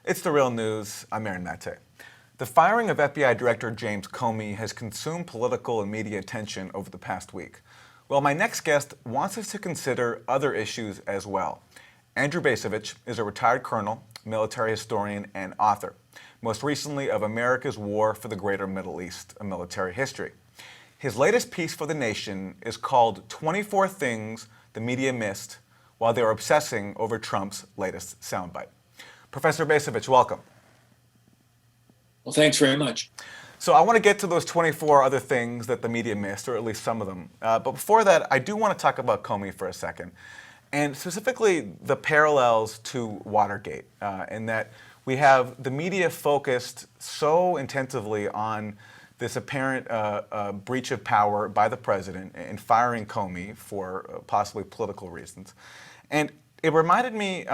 It's The Real News. I'm Aaron Mate. The firing of FBI Director James Comey has consumed political and media attention over the past week. Well, my next guest wants us to consider other issues as well. Andrew Bacevich is a retired colonel, military historian, and author, most recently of America's War for the Greater Middle East, a military history. His latest piece for The Nation is called 24 Things the Media Missed While They Were Obsessing Over Trump's Latest Soundbite. Professor Bacevich, welcome. Well, thanks very much. So I want to get to those 24 other things that the media missed, or at least some of them. But before that, I do want to talk about Comey for a second, and specifically the parallels to Watergate, in that we have the media focused so intensively on this apparent breach of power by the president in firing Comey for possibly political reasons. And it reminded me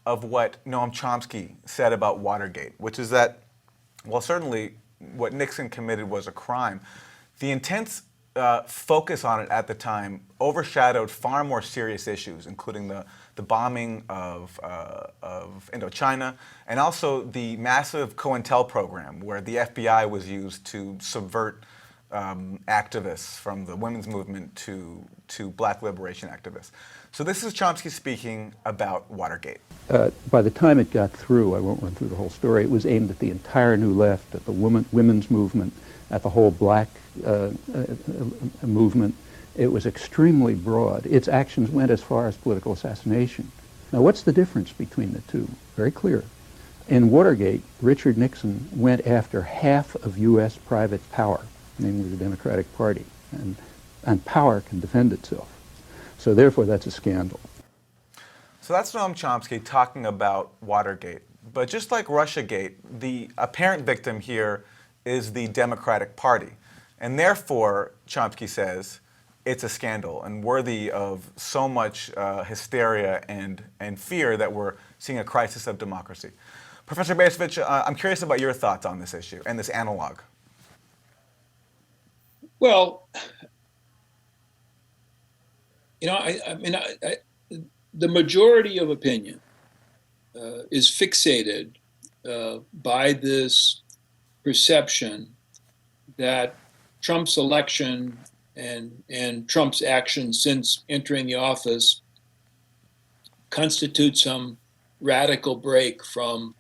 of what Noam Chomsky said about Watergate, which is that, well, certainly what Nixon committed was a crime. The intense focus on it at the time overshadowed far more serious issues, including the bombing of Indochina, and also the massive COINTEL program, where the FBI was used to subvert activists from the women's movement to black liberation activists. So this is Chomsky speaking about Watergate. By the time it got through, I won't run through the whole story, it was aimed at the entire New Left, at the women's movement, at the whole black movement. It was extremely broad. Its actions went as far as political assassination. Now, what's the difference between the two? Very clear. In Watergate, Richard Nixon went after half of U.S. private power, namely the Democratic Party, and power can defend itself. So therefore, that's a scandal. So that's Noam Chomsky talking about Watergate. But just like Russiagate, the apparent victim here is the Democratic Party. And therefore, Chomsky says, it's a scandal and worthy of so much hysteria and fear that we're seeing a crisis of democracy. Professor Bacevich, I'm curious about your thoughts on this issue and this analog. Well, you know, I mean, the majority of opinion is fixated by this perception that Trump's election and Trump's actions since entering the office constitute some radical break from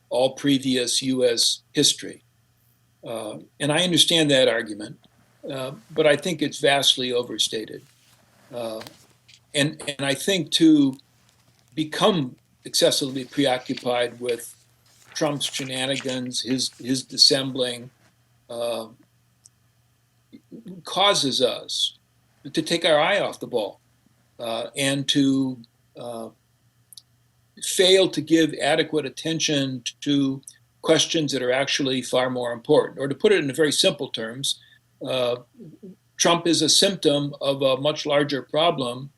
all previous U.S. history. And I understand that argument, but I think it's vastly overstated. And I think to become excessively preoccupied with Trump's shenanigans, his dissembling, causes us to take our eye off the ball and to fail to give adequate attention to questions that are actually far more important. Or to put it in very simple terms, Trump is a symptom of a much larger problem.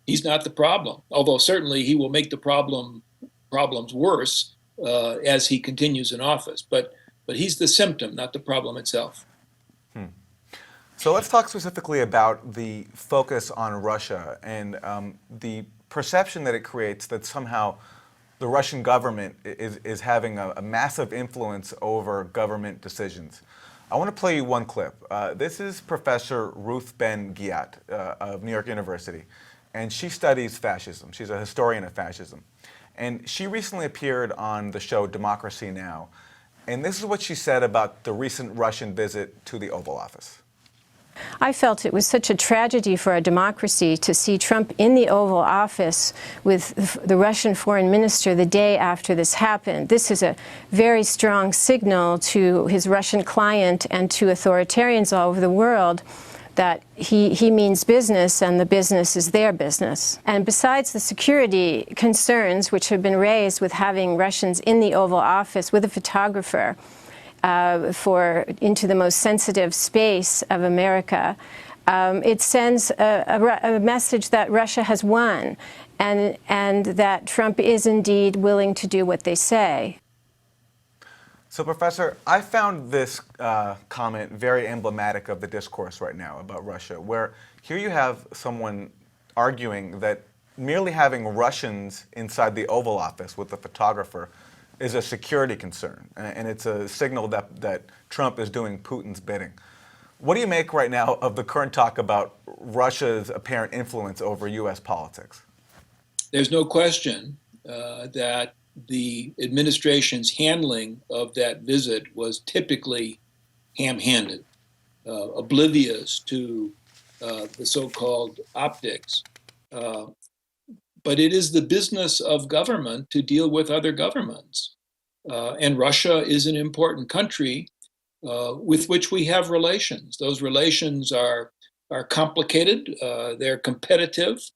He's not the problem, although certainly he will make the problems worse as he continues in office. But he's the symptom, not the problem itself. So let's talk specifically about the focus on Russia and the perception that it creates that somehow the Russian government is having a massive influence over government decisions. I want to play you one clip. This is Professor Ruth Ben-Ghiat of New York University, and she studies fascism. She's a historian of fascism. And she recently appeared on the show Democracy Now! And this is what she said about the recent Russian visit to the Oval Office. I felt it was such a tragedy for our democracy to see Trump in the Oval Office with the Russian foreign minister the day after this happened. This is a very strong signal to his Russian client and to authoritarians all over the world that he means business and the business is their business. And besides the security concerns which have been raised with having Russians in the Oval Office with a photographer, into the most sensitive space of America, it sends a message that Russia has won and that Trump is indeed willing to do what they say. So, Professor, I found this comment very emblematic of the discourse right now about Russia, where here you have someone arguing that merely having Russians inside the Oval Office with the photographer is a security concern, and it's a signal that Trump is doing Putin's bidding. What do you make right now of the current talk about Russia's apparent influence over U.S. politics? There's no question that the administration's handling of that visit was typically ham-handed, oblivious to the so-called optics. But it is the business of government to deal with other governments. And Russia is an important country with which we have relations. Those relations are complicated, they're competitive,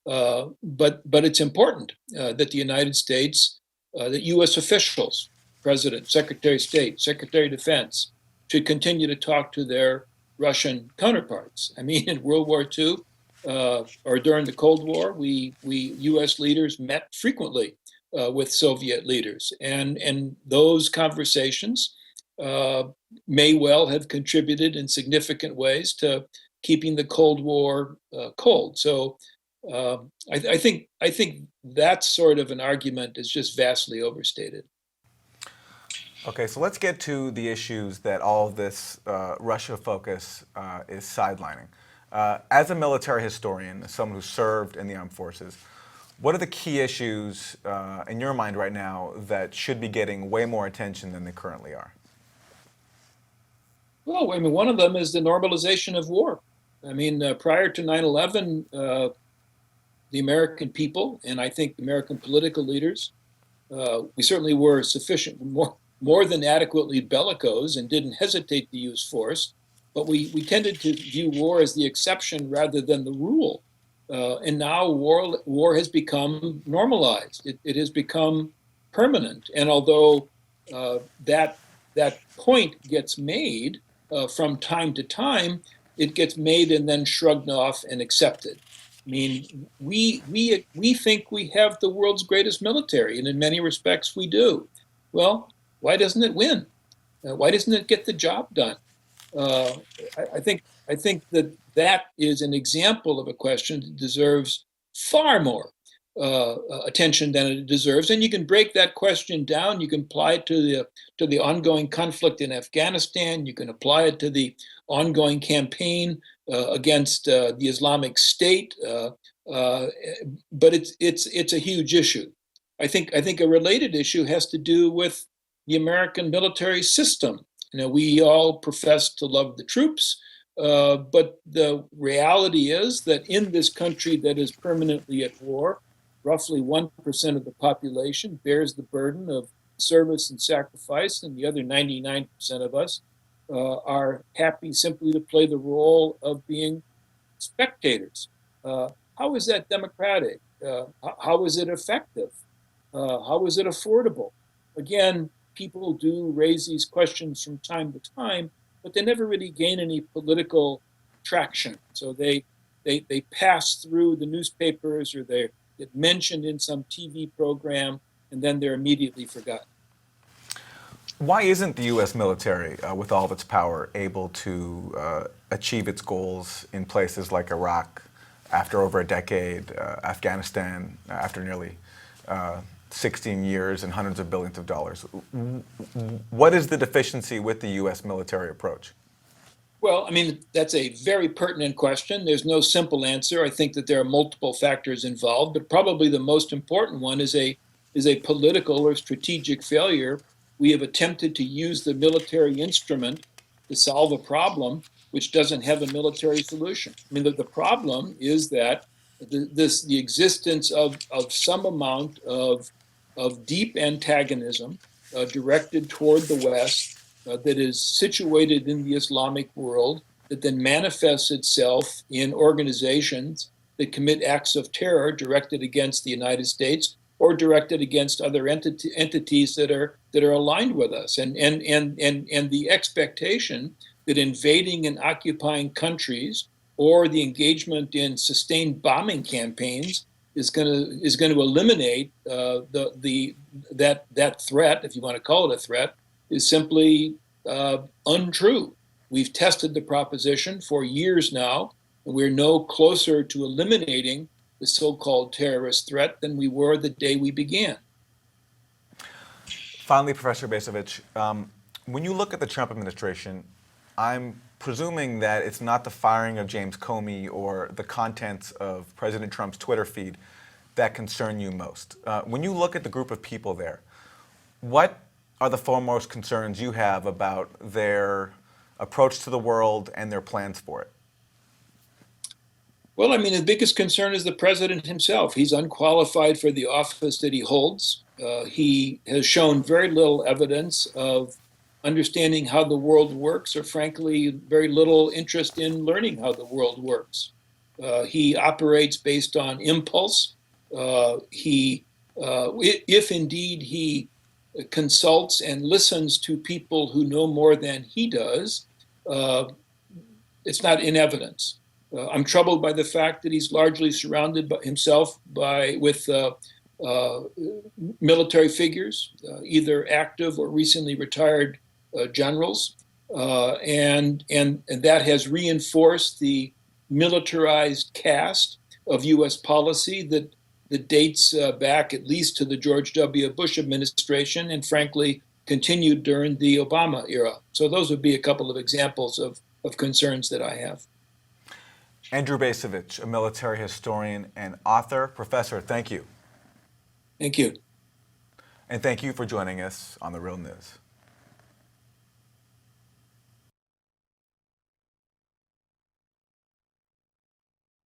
but it's important that the United States, that U.S. officials, President, Secretary of State, Secretary of Defense, should continue to talk to their Russian counterparts. I mean, in World War II, or during the Cold War, we U.S. leaders met frequently with Soviet leaders, and those conversations may well have contributed in significant ways to keeping the Cold War cold. So I think that sort of an argument is just vastly overstated. Okay, so let's get to the issues that all of this Russia focus is sidelining. As a military historian, as someone who served in the armed forces, what are the key issues in your mind right now that should be getting way more attention than they currently are? Well, I mean, one of them is the normalization of war. I mean, prior to 9/11, the American people, and I think American political leaders, we certainly were more than adequately bellicose and didn't hesitate to use force, but we tended to view war as the exception rather than the rule. And now war has become normalized. It has become permanent. And although that point gets made from time to time, it gets made and then shrugged off and accepted. I mean, we think we have the world's greatest military, and in many respects we do. Well, why doesn't it win? Why doesn't it get the job done? I think that is an example of a question that deserves far more attention than it deserves. And you can break that question down. You can apply it to the ongoing conflict in Afghanistan. You can apply it to the ongoing campaign against the Islamic State. But it's a huge issue. I think a related issue has to do with the American military system. You know, we all profess to love the troops, but the reality is that in this country that is permanently at war, roughly 1% of the population bears the burden of service and sacrifice, and the other 99% of us are happy simply to play the role of being spectators. How is that democratic? How is it effective? How is it affordable? Again, people do raise these questions from time to time, but they never really gain any political traction. So they pass through the newspapers, or they get mentioned in some TV program, and then they're immediately forgotten. Why isn't the U.S. military, with all of its power, able to achieve its goals in places like Iraq after over a decade, Afghanistan after nearly 16 years and hundreds of billions of dollars? What is the deficiency with the U.S. military approach? Well, I mean, that's a very pertinent question. There's no simple answer. I think that there are multiple factors involved, but probably the most important one is a political or strategic failure. We have attempted to use the military instrument to solve a problem which doesn't have a military solution. I mean, the problem is that the existence of some amount of deep antagonism directed toward the West that is situated in the Islamic world, that then manifests itself in organizations that commit acts of terror directed against the United States or directed against other entities that are aligned with us, and the expectation that invading and occupying countries or the engagement in sustained bombing campaigns is going to eliminate that threat, if you want to call it a threat, is simply untrue. We've tested the proposition for years now, and we're no closer to eliminating the so-called terrorist threat than we were the day we began. Finally, Professor Bacevich, when you look at the Trump administration, I'm presuming that it's not the firing of James Comey or the contents of President Trump's Twitter feed that concern you most. When you look at the group of people there, what are the foremost concerns you have about their approach to the world and their plans for it? Well, I mean, the biggest concern is the president himself. He's unqualified for the office that he holds. He has shown very little evidence of understanding how the world works, or frankly, very little interest in learning how the world works. He operates based on impulse. If indeed he consults and listens to people who know more than he does, it's not in evidence. I'm troubled by the fact that he's largely surrounded by himself with military figures, either active or recently retired generals, and that has reinforced the militarized cast of U.S. policy that dates back at least to the George W. Bush administration, and frankly continued during the Obama era. So those would be a couple of examples of concerns that I have. Andrew Bacevich, a military historian and author. Professor, thank you. Thank you. And thank you for joining us on The Real News.